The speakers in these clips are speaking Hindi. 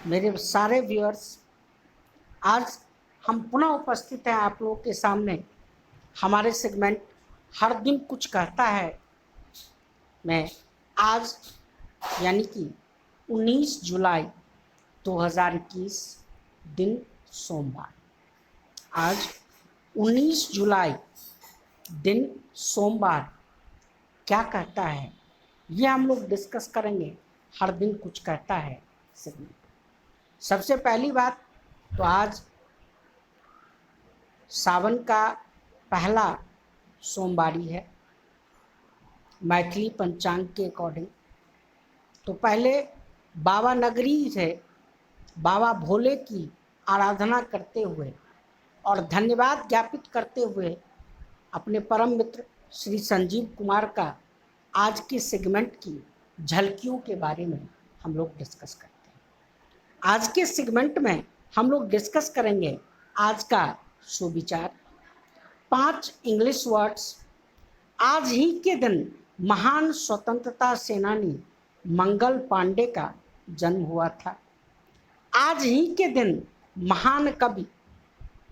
मेरे सारे व्यूअर्स, आज हम पुनः उपस्थित हैं आप लोगों के सामने। हमारे सेगमेंट हर दिन कुछ कहता है मैं आज यानी कि 19 जुलाई 2021 दिन सोमवार। आज 19 जुलाई दिन सोमवार क्या कहता है ये हम लोग डिस्कस करेंगे। हर दिन कुछ कहता है सेगमेंट। सबसे पहली बात तो आज सावन का पहला सोमवारी है मैथिली पंचांग के अकॉर्डिंग। तो पहले बाबा नगरी से बाबा भोले की आराधना करते हुए और धन्यवाद ज्ञापित करते हुए अपने परम मित्र श्री संजीव कुमार का आज के सेगमेंट की झलकियों के बारे में हम लोग डिस्कस करते हैं। आज के सेगमेंट में हम लोग डिस्कस करेंगे आज का सुविचार, 5 इंग्लिश वर्ड्स। आज ही के दिन महान स्वतंत्रता सेनानी मंगल पांडे का जन्म हुआ था। आज ही के दिन महान कवि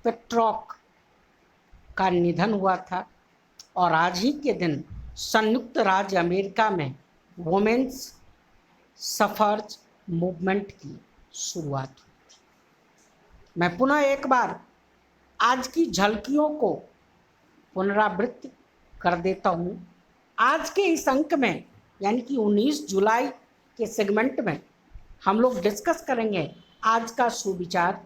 पेट्रॉक का निधन हुआ था। और आज ही के दिन संयुक्त राज्य अमेरिका में वुमेन्स सफर्ज मूवमेंट की शुरुआत हुई। मैं पुनः एक बार आज की झलकियों को पुनरावृत्ति कर देता हूँ। आज के इस अंक में यानी कि 19 जुलाई के सेगमेंट में हम लोग डिस्कस करेंगे आज का सुविचार,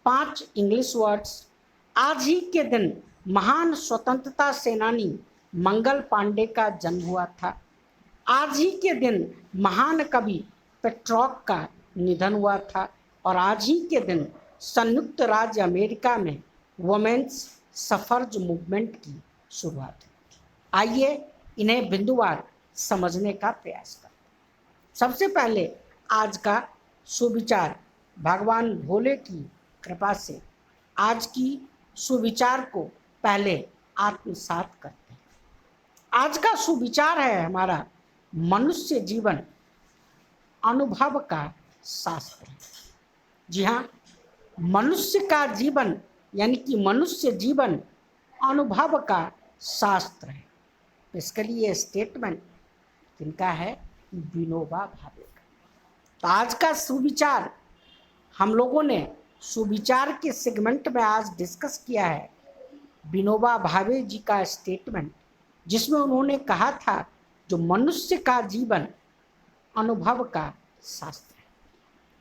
5 इंग्लिश वर्ड्स। आज ही के दिन महान स्वतंत्रता सेनानी मंगल पांडे का जन्म हुआ था। आज ही के दिन महान कवि पेट्रॉक का निधन हुआ था। और आज ही के दिन संयुक्त राज्य अमेरिका में वुमेन्स सफर्ज मूवमेंट की शुरुआत हुई। आइए इन्हें बिंदुवार समझने का प्रयास करें। सबसे पहले आज का सुविचार, भगवान भोले की कृपा से आज की सुविचार को पहले आत्मसात करते हैं। आज का सुविचार है हमारा, मनुष्य जीवन अनुभव का शास्त्र। जी हाँ, मनुष्य का जीवन यानी कि मनुष्य जीवन अनुभव का शास्त्र है। इसके लिए स्टेटमेंट किनका है? विनोबा भावे का। तो आज का सुविचार हम लोगों ने सुविचार के सेगमेंट में आज डिस्कस किया है विनोबा भावे जी का स्टेटमेंट, जिसमें उन्होंने कहा था जो मनुष्य का जीवन अनुभव का शास्त्र है।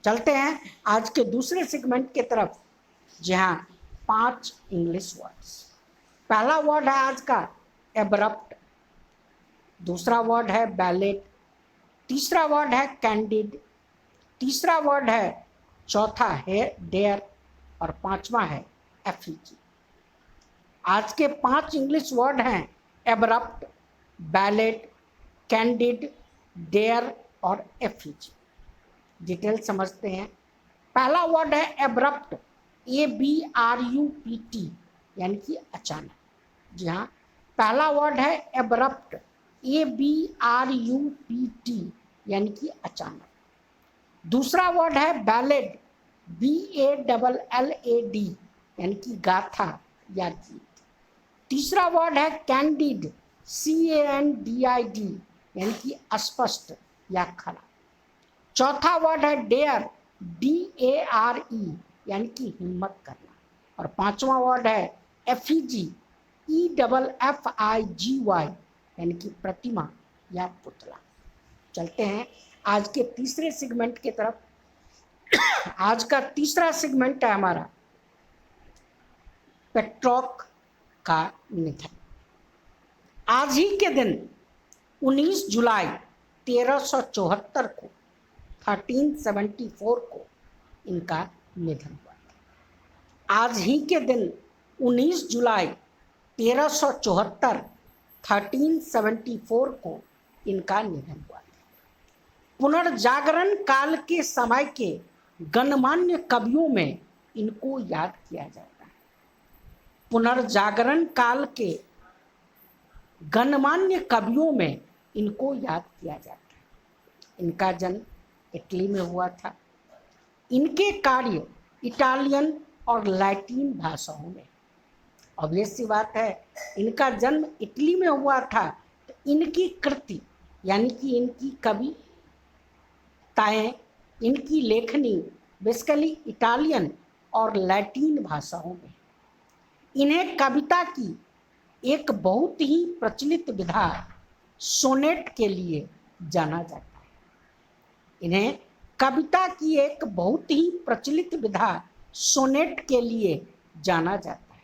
चलते हैं आज के दूसरे सेगमेंट की तरफ, जहाँ 5 इंग्लिश वर्ड्स। पहला वर्ड है आज का एब्रप्ट, दूसरा वर्ड है बैलेट, तीसरा वर्ड है कैंडिड, तीसरा वर्ड है, चौथा है डेयर और पांचवा है एफिजी। आज के 5 इंग्लिश वर्ड हैं एब्रप्ट, बैलेट, कैंडिड, डेयर और एफिजी। डिटेल समझते हैं। पहला वर्ड है एब्रप्ट, ABRUPT यानी कि अचानक। जी हाँ, पहला वर्ड है एब्रप्ट, ABRUPT यानी कि अचानक। दूसरा वर्ड है बैलेड, BALLAD यानी कि गाथा या गीत। तीसरा वर्ड है कैंडिड, CANDID यानी कि अस्पष्ट या खरा। चौथा वर्ड है डेयर, DARE यानी कि हिम्मत करना। और पांचवा वर्ड है एफिजी, EFFIGY यानी कि प्रतिमा या पुतला। चलते हैं आज के तीसरे सेगमेंट की तरफ। आज का तीसरा सेगमेंट है हमारा पेट्रॉक का निधन। आज ही के दिन 19 जुलाई 1374 को 1374 को इनका निधन हुआ था। आज ही के दिन 19 जुलाई 1374 1374 को इनका निधन हुआ था। पुनर्जागरण काल के समय के गणमान्य कवियों में इनको याद किया जाता है। पुनर्जागरण काल के गणमान्य कवियों में इनको याद किया जाता है। इनका जन्म इटली में हुआ था। इनके कार्य इटालियन और लैटिन भाषाओं में। ऑब्वियस सी बात है, इनका जन्म इटली में हुआ था, तो इनकी कृति यानी कि इनकी कविताएं, इनकी लेखनी बेसिकली इटालियन और लैटिन भाषाओं में। इन्हें कविता की एक बहुत ही प्रचलित विधा सोनेट के लिए जाना जाता है। इन्हें कविता की एक बहुत ही प्रचलित विधा सोनेट के लिए जाना जाता है।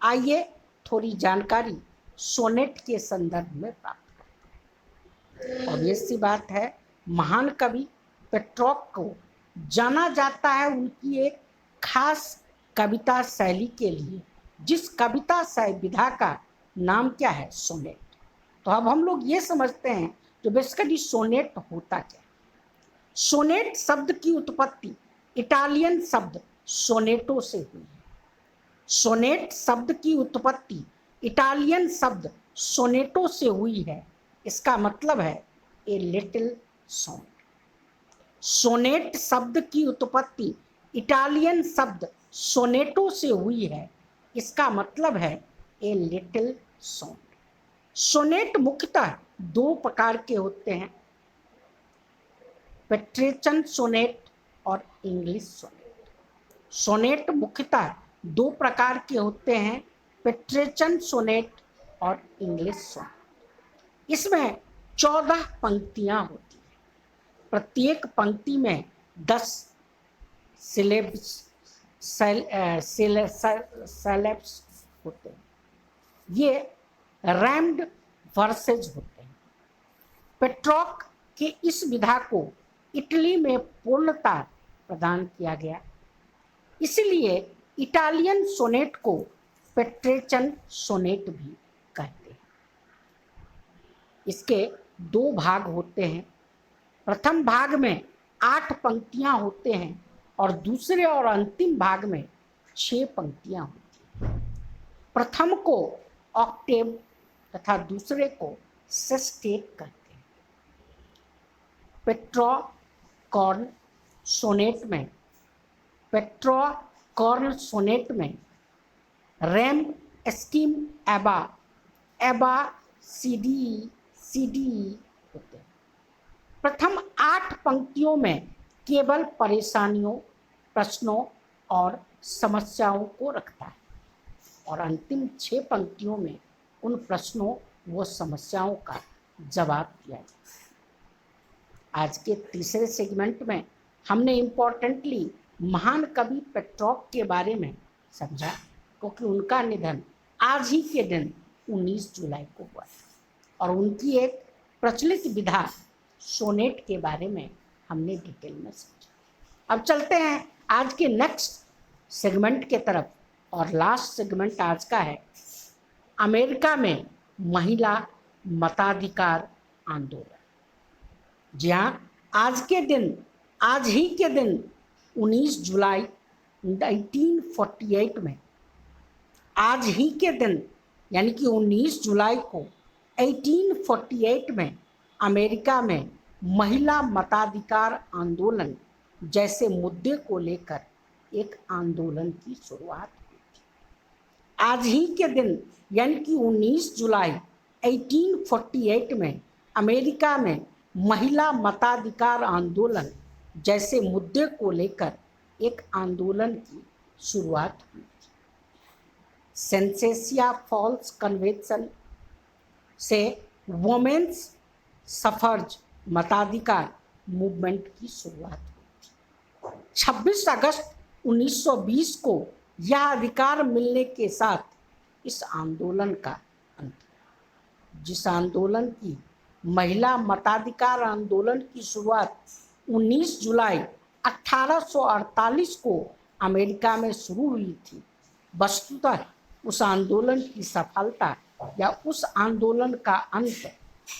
आइए थोड़ी जानकारी सोनेट के संदर्भ में प्राप्त करते हैं। ऑब्वियस सी बात है, महान कवि पेट्रोक को जाना जाता है उनकी एक खास कविता शैली के लिए, जिस कविता विधा का नाम क्या है? सोनेट। तो अब हम लोग ये समझते हैं कि बेसिकली सोनेट होता क्या है। सोनेट शब्द की उत्पत्ति इटालियन शब्द सोनेटो से हुई है। सोनेट शब्द की उत्पत्ति इटालियन शब्द सोनेटो से हुई है। इसका मतलब है ए लिटिल सॉन्ग। सोनेट शब्द की उत्पत्ति इटालियन शब्द सोनेटो से हुई है। इसका मतलब है ए लिटिल सॉन्ग। सोनेट मुख्यतः दो प्रकार के होते हैं, पेट्रेचन सोनेट और इंग्लिश सोनेट। सोनेट मुख्यतः दो प्रकार के होते हैं, पेट्रेचन सोनेट और इंग्लिश सोनेट। इसमें 14 पंक्तियां होती हैं। प्रत्येक पंक्ति में 10 सिलेब्स होते हैं। ये रैम्ड वर्सेज होते हैं। पेट्रोक के इस विधा को इटली में पूर्णता प्रदान किया गया, इसलिए इटालियन सोनेट को पेट्रेचन सोनेट भी कहते हैं। इसके दो भाग होते हैं। प्रथम भाग में 8 पंक्तियां होते हैं और दूसरे और अंतिम भाग में 6 पंक्तियां होती हैं। प्रथम को ऑक्टेव तथा दूसरे को सेस्टेट कहते हैं। पेट्रोकॉर्न सोनेट में रैम स्कीम एबा सीडी होते हैं। प्रथम 8 पंक्तियों में केवल परेशानियों, प्रश्नों और समस्याओं को रखता है और अंतिम 6 पंक्तियों में उन प्रश्नों व समस्याओं का जवाब दिया जाता है। आज के तीसरे सेगमेंट में हमने इम्पोर्टेंटली महान कवि पेट्रोक के बारे में समझा, क्योंकि उनका निधन आज ही के दिन 19 जुलाई को हुआ और उनकी एक प्रचलित विधा सोनेट के बारे में हमने डिटेल में समझा। अब चलते हैं आज के नेक्स्ट सेगमेंट के तरफ, और लास्ट सेगमेंट आज का है अमेरिका में महिला मताधिकार आंदोलन। जी हाँ, आज ही के दिन 19 जुलाई 1948 में, आज ही के दिन यानी कि 19 जुलाई को 1848 में अमेरिका में महिला मताधिकार आंदोलन जैसे मुद्दे को लेकर एक आंदोलन की शुरुआत हुई थी। आज ही के दिन यानी कि 19 जुलाई 1848 में अमेरिका में महिला मताधिकार आंदोलन जैसे मुद्दे को लेकर एक आंदोलन की शुरुआत हुई थी। सेंसेसिया फॉल्स कन्वेंशन से वुमेन्स सफर्ज मताधिकार मूवमेंट की शुरुआत हुई थी। 26 अगस्त 1920 को यह अधिकार मिलने के साथ इस आंदोलन का अंत हुआ। जिस आंदोलन की महिला मताधिकार आंदोलन की शुरुआत 19 जुलाई 1848 को अमेरिका में शुरू हुई थी, वस्तुतः उस आंदोलन की सफलता या उस आंदोलन का अंत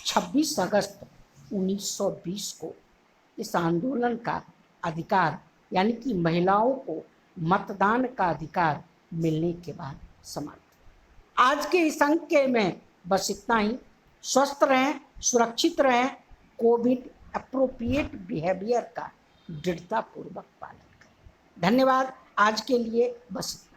26 अगस्त 1920 को इस आंदोलन का अधिकार यानी कि महिलाओं को मतदान का अधिकार मिलने के बाद समाप्त। आज के इस अंक में बस इतना ही। स्वस्थ रहें, सुरक्षित रहें, कोविड अप्रोप्रिएट बिहेवियर का दृढ़तापूर्वक पालन करें। धन्यवाद। आज के लिए बस।